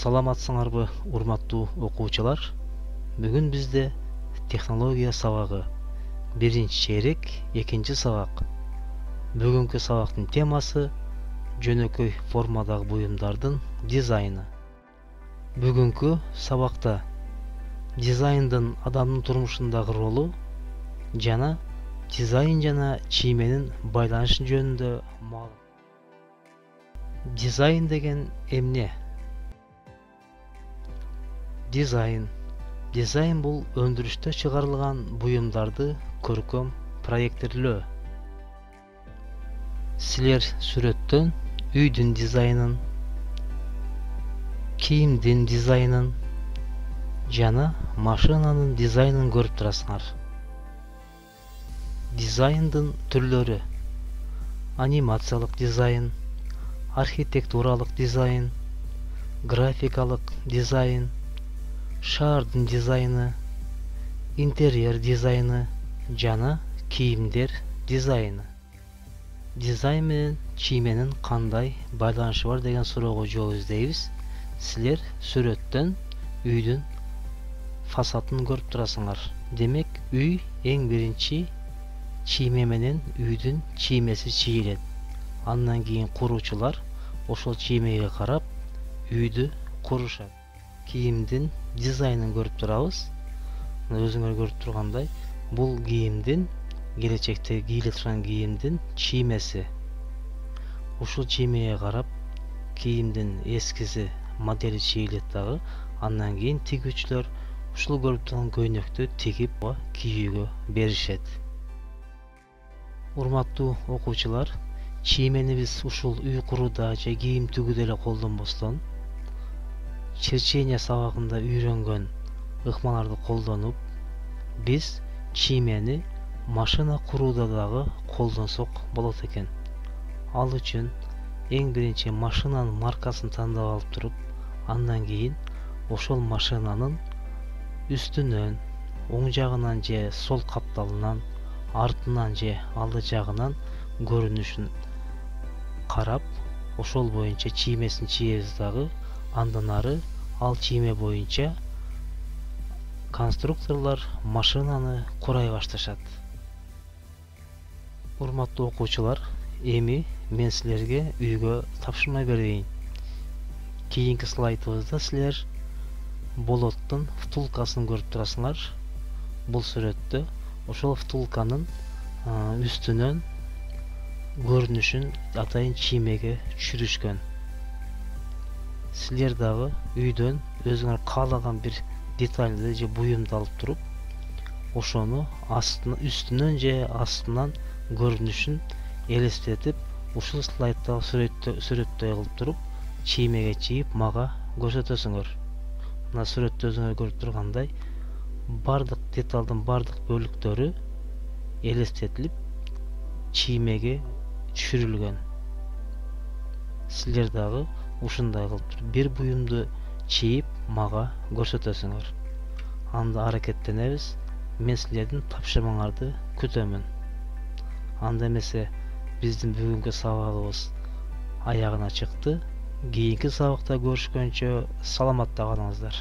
Саламатсыңарбы, урматтуу окуучулар? Бүгүн бизде технология сабагы. Биринчи чейрек, экинчи сабак. Бүгүнкү сабактын темасы жөнөкөй формадагы буюмдардын дизайны. Бүгүнкү сабакта дизайндын адамдын турмушундагы ролу жана дизайн жана чийменин байланышы жөнүндө маалым. Дизайн деген эмне? Дизайн бул өндүрүштө чыгарылган буюмдарды көркөм проекттерлөө. Силер сүрөттөн үйдүн дизайнын, кийимдин дизайнын жана машинанын дизайнын көрүп турасыңар. Дизайндын түрлөрү: анимациялык дизайн, архитектуралык дизайн, графикалык дизайн, шаардын дизайны, интерьер дизайны жана кийимдер дизайны. Дизайн менен чийменин кандай байланышы бар деген суроого жооп издейбиз. Силер сүрөттөн үйдүн фасадын көрүп турасыңар. Демек, үй эң биринчи чийме менен үйдүн чиймеси чийилет. Андан кийин куруучулар ошол чиймеге карап үйдү курушат. Кийимдин дизайнын көрүп турабыз. Өзүңөр көрүп тургандай, бул кийимдин, келечекте кийиле турган кийимдин чиймеси. Ушул чиймеге карап кийимдин эскиси, модели чийилет дагы. Андан кийин тигүүчүлөр ушул көрүп турган көйнөктү тигип кийүүгө беришет. Урматтуу окуучулар, чиймени биз ушул үй курууда же кийим тигүүдө эле колдонбостон, черчение сабагында үйрөнгөн ыкмаларды колдонуп, биз чиймени машина курууда дагы колдонсок болот экен. Ал үчүн эң биринчи машинанын маркасын тандап алып туруп, андан кийин ошол машинанын үстүнөн, оң жагынан же сол капталынан, артынан же алды жагынан көрүнүшүн карап, ошол боюнча чиймесин чийебиз дагы. Андан ары ал чийме боюнча конструкторлор машинаны курай башташат. Урматтуу окуучулар, эми мен силерге үйгө тапшырма берейин. Кийинки слайдыбызда силер болоттун втулкасын көрүп турасыңар. Бул сүрөттө ошол втулканын үстүнөн көрүнүшүн атайын чиймеге түшүрүшкөн. Силер дагы үйдөн өзүңөр каалаган бир детальды же буюмду алып туруп, ошону үстүнөн же астынан көрүнүшүн элестетип, ушул слайддагы сүрөттөй кылып туруп, чиймеге чийип мага көрсөтөсүңөр. Мына сүрөттө өзүңөр көрүп тургандай, бардык деталдын бардык бөлүктөрү элестетилип, чиймеге түшүрүлгөн. Силер дагы ушундай кылып бир буюмду чийип мага көрсөтөсүңөр. Анда аракеттенебиз. Мен силердин тапшырмаңарды күтөмүн. Анда эмесе биздин бүгүнкү сабагыбыз аягына чыкты. Кийинки сабакта көрүшкөнчө саламатта калыңыздар.